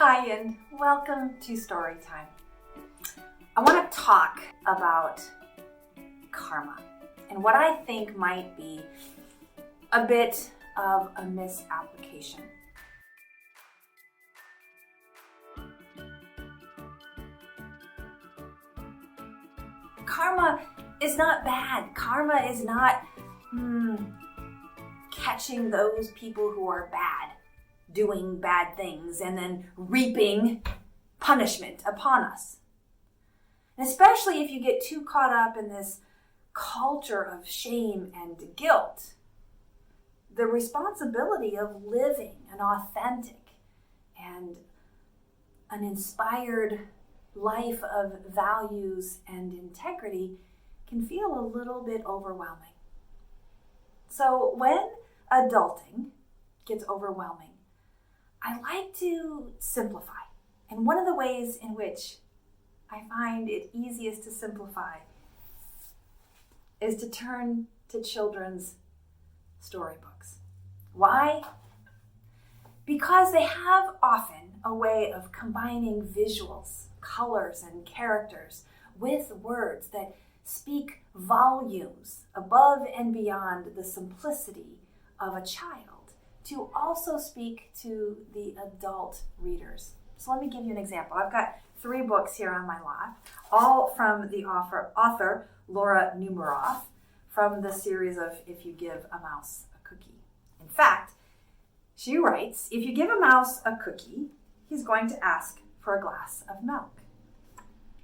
Hi, and welcome to Storytime. I want to talk about karma and what I think might be a bit of a misapplication. Karma is not bad. Karma is not catching those people who are bad, doing bad things, and then reaping punishment upon us. And especially if you get too caught up in this culture of shame and guilt, the responsibility of living an authentic and an inspired life of values and integrity can feel a little bit overwhelming. So when adulting gets overwhelming, I like to simplify. And one of the ways in which I find it easiest to simplify is to turn to children's storybooks. Why? Because they have often a way of combining visuals, colors, and characters with words that speak volumes above and beyond the simplicity of a child to also speak to the adult readers. So let me give you an example. I've got 3 books here on my lap, all from the author Laura Numeroff, from the series of If You Give a Mouse a Cookie. In fact, she writes, if you give a mouse a cookie, he's going to ask for a glass of milk.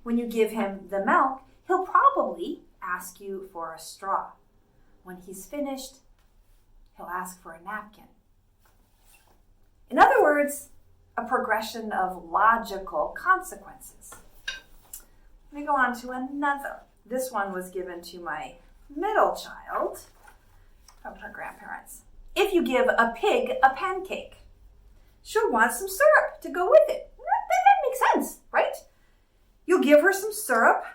When you give him the milk, he'll probably ask you for a straw. When he's finished, he'll ask for a napkin. In other words, a progression of logical consequences. Let me go on to another. This one was given to my middle child from her grandparents. If you give a pig a pancake, she'll want some syrup to go with it. That makes sense, right? You'll give her some syrup,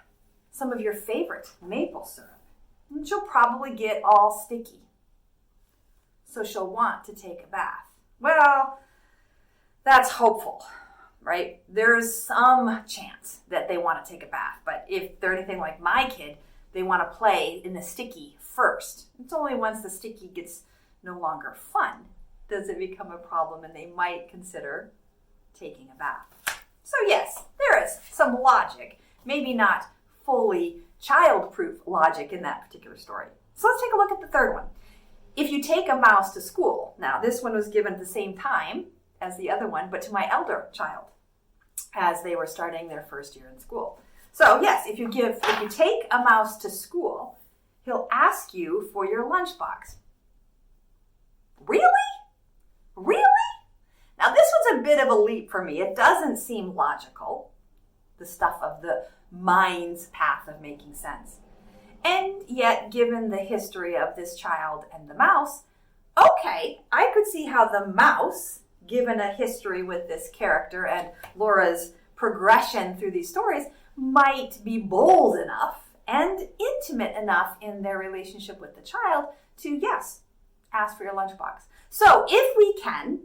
some of your favorite maple syrup, and she'll probably get all sticky. So she'll want to take a bath. Well, that's hopeful, right? There's some chance that they want to take a bath, but if they're anything like my kid, they want to play in the sticky first. It's only once the sticky gets no longer fun does it become a problem, and they might consider taking a bath. So yes, there is some logic, maybe not fully child-proof logic in that particular story. So let's take a look at the third one. If you take a mouse to school, now this one was given at the same time as the other one, but to my elder child as they were starting their first year in school. So yes, if you take a mouse to school, he'll ask you for your lunchbox. Really? Really? Now this was a bit of a leap for me. It doesn't seem logical, the stuff of the mind's path of making sense. And yet, given the history of this child and the mouse, okay, I could see how the mouse, given a history with this character and Laura's progression through these stories, might be bold enough and intimate enough in their relationship with the child to, yes, ask for your lunchbox. So if we can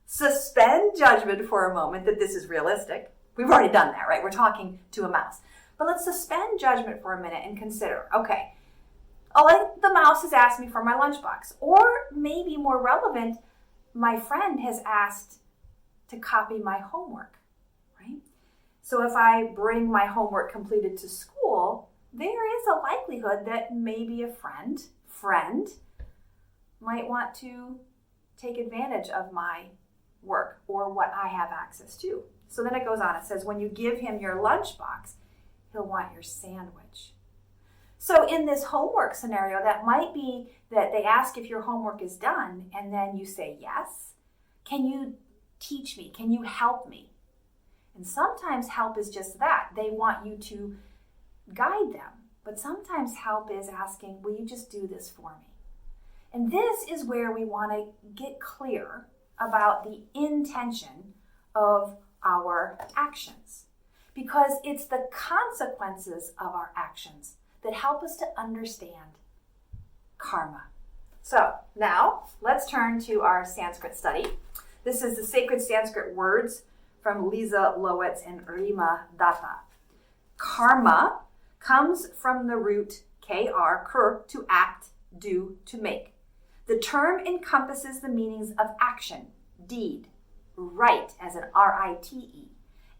suspend judgment for a moment that this is realistic, we've already done that, right? We're talking to a mouse. But let's suspend judgment for a minute and consider, okay, the mouse has asked me for my lunchbox. Or maybe more relevant, my friend has asked to copy my homework, right? So if I bring my homework completed to school, there is a likelihood that maybe a friend might want to take advantage of my work or what I have access to. So then it goes on, it says, when you give him your lunchbox, he'll want your sandwich. So in this homework scenario, that might be that they ask if your homework is done, and then you say yes. Can you teach me? Can you help me? And sometimes help is just that. They want you to guide them. But sometimes help is asking, will you just do this for me? And this is where we want to get clear about the intention of our actions. Because it's the consequences of our actions that help us to understand karma. So now let's turn to our Sanskrit study. This is the sacred Sanskrit words from Lisa Lowitz and Rima Datta. Karma comes from the root kr, to act, do, to make. The term encompasses the meanings of action, deed, right as an rite,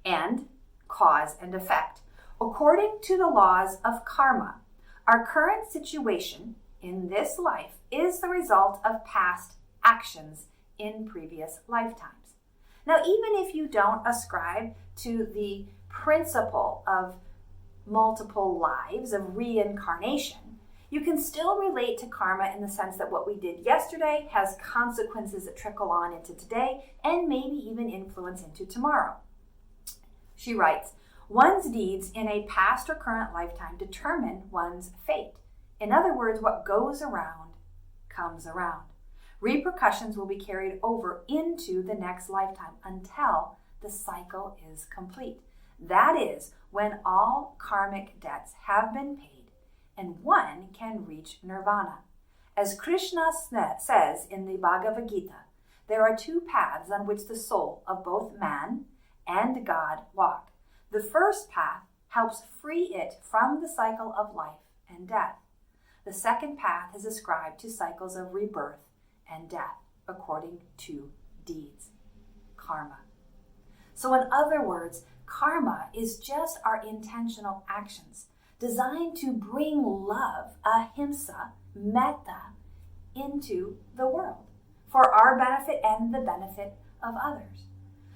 and cause and effect. According to the laws of karma, our current situation in this life is the result of past actions in previous lifetimes. Now, even if you don't ascribe to the principle of multiple lives, of reincarnation, you can still relate to karma in the sense that what we did yesterday has consequences that trickle on into today and maybe even influence into tomorrow. She writes, one's deeds in a past or current lifetime determine one's fate. In other words, what goes around comes around. Repercussions will be carried over into the next lifetime until the cycle is complete. That is when all karmic debts have been paid and one can reach nirvana. As Krishna says in the Bhagavad Gita, there are two paths on which the soul of both man and God walk. The first path helps free it from the cycle of life and death. The second path is ascribed to cycles of rebirth and death according to deeds, karma. So in other words, karma is just our intentional actions designed to bring love, ahimsa, metta, into the world for our benefit and the benefit of others.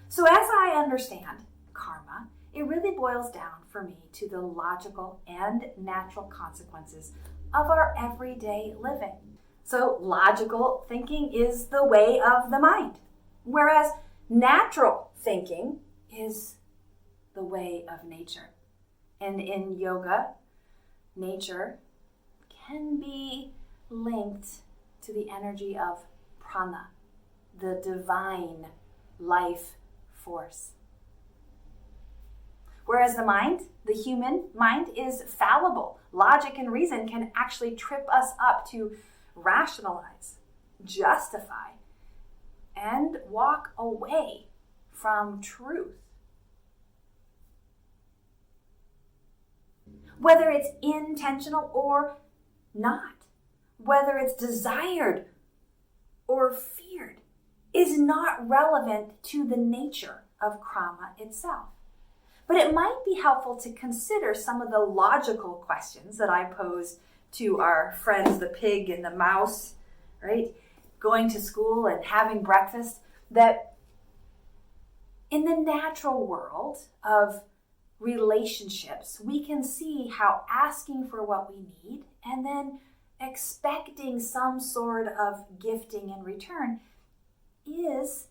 So as I understand karma, it really boils down for me to the logical and natural consequences of our everyday living. So logical thinking is the way of the mind, whereas natural thinking is the way of nature. And in yoga, nature can be linked to the energy of prana, the divine life force. Whereas the mind, the human mind, is fallible. Logic and reason can actually trip us up to rationalize, justify, and walk away from truth. Whether it's intentional or not, whether it's desired or feared, is not relevant to the nature of karma itself. But it might be helpful to consider some of the logical questions that I posed to our friends, the pig and the mouse, right? Going to school and having breakfast, that in the natural world of relationships, we can see how asking for what we need and then expecting some sort of gifting in return is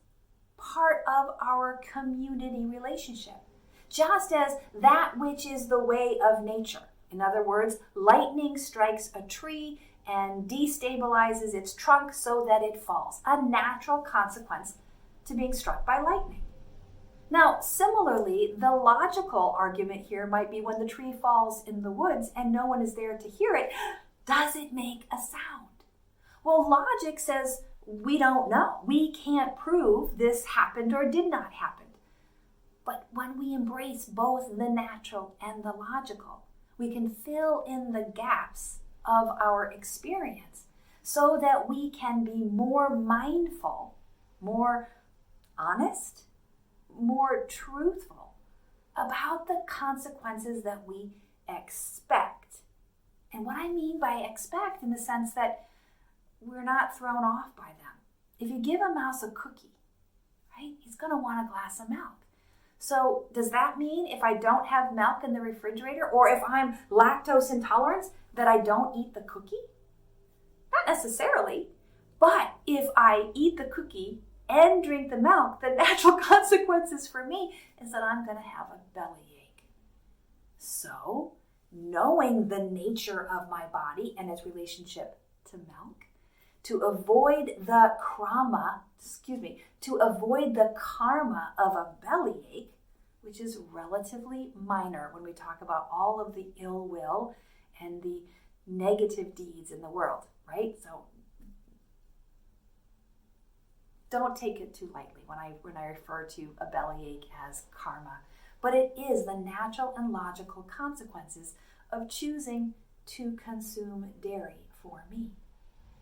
part of our community relationship. Just as that which is the way of nature. In other words, lightning strikes a tree and destabilizes its trunk so that it falls. A natural consequence to being struck by lightning. Now, similarly, the logical argument here might be when the tree falls in the woods and no one is there to hear it, does it make a sound? Well, logic says we don't know. We can't prove this happened or did not happen. But when we embrace both the natural and the logical, we can fill in the gaps of our experience so that we can be more mindful, more honest, more truthful about the consequences that we expect. And what I mean by expect in the sense that we're not thrown off by them. If you give a mouse a cookie, right, he's going to want a glass of milk. So does that mean if I don't have milk in the refrigerator or if I'm lactose intolerant that I don't eat the cookie? Not necessarily. But if I eat the cookie and drink the milk, the natural consequences for me is that I'm going to have a bellyache. So knowing the nature of my body and its relationship to milk, to avoid the karma of a bellyache, which is relatively minor when we talk about all of the ill will and the negative deeds in the world, right? So don't take it too lightly when I refer to a bellyache as karma. But it is the natural and logical consequences of choosing to consume dairy for me.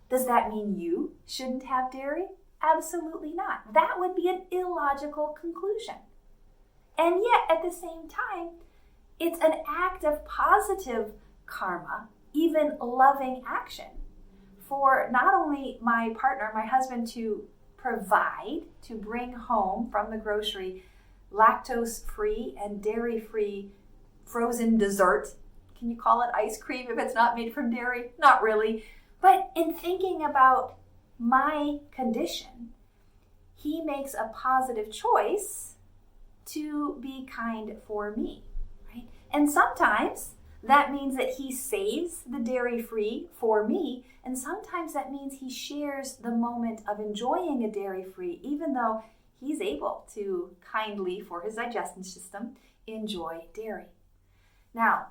Does that mean you shouldn't have dairy? Absolutely not. That would be an illogical conclusion. And yet, at the same time, it's an act of positive karma, even loving action, for not only my partner, my husband, to provide, to bring home from the grocery lactose-free and dairy-free frozen dessert. Can you call it ice cream if it's not made from dairy? Not really. But in thinking about my condition, he makes a positive choice to be kind for me, right? And sometimes that means that he saves the dairy-free for me, and sometimes that means he shares the moment of enjoying a dairy-free, even though he's able to kindly, for his digestion system, enjoy dairy. Now,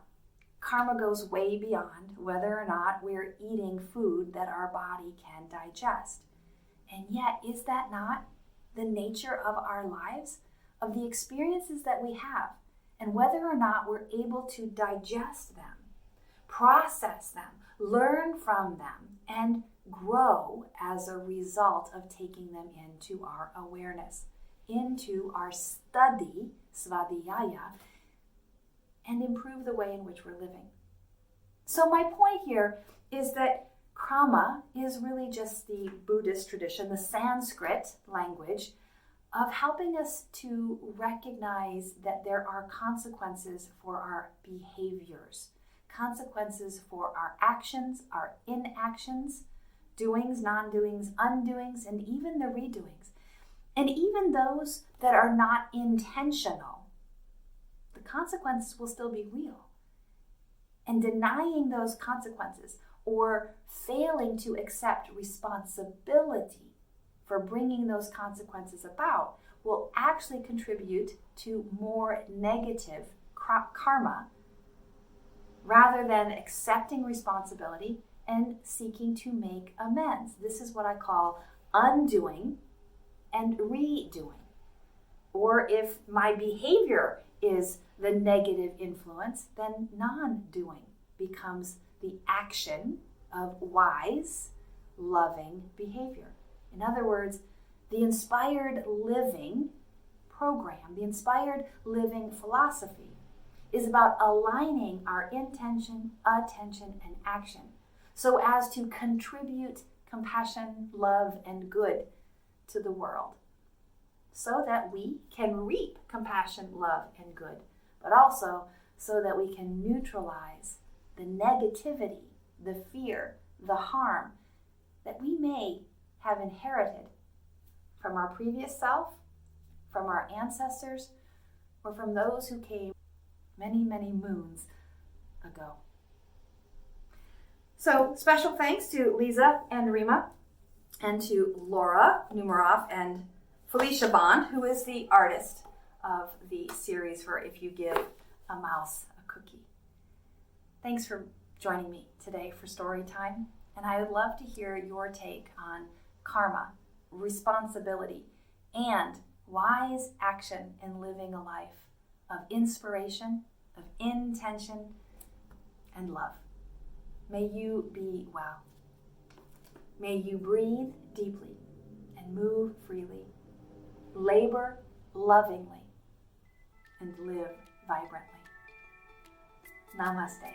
karma goes way beyond whether or not we're eating food that our body can digest. And yet, is that not the nature of our lives, of the experiences that we have, and whether or not we're able to digest them, process them, learn from them, and grow as a result of taking them into our awareness, into our study, svadhyaya, and improve the way in which we're living. So my point here is that karma is really just the Buddhist tradition, the Sanskrit language, of helping us to recognize that there are consequences for our behaviors, consequences for our actions, our inactions, doings, non-doings, undoings, and even the redoings. And even those that are not intentional, the consequences will still be real. And denying those consequences or failing to accept responsibility for bringing those consequences about will actually contribute to more negative karma rather than accepting responsibility and seeking to make amends. This is what I call undoing and redoing. Or if my behavior is the negative influence, then non-doing becomes the action of wise, loving behavior. In other words, the inspired living program, the inspired living philosophy is about aligning our intention, attention, and action so as to contribute compassion, love, and good to the world so that we can reap compassion, love, and good, but also so that we can neutralize the negativity, the fear, the harm that we may have inherited from our previous self, from our ancestors, or from those who came many, many moons ago. So special thanks to Lisa and Rima, and to Laura Numeroff and Felicia Bond, who is the artist of the series for If You Give a Mouse a Cookie. Thanks for joining me today for story time, and I would love to hear your take on karma, responsibility, and wise action in living a life of inspiration, of intention, and love. May you be well. May you breathe deeply and move freely, labor lovingly, and live vibrantly. Namaste.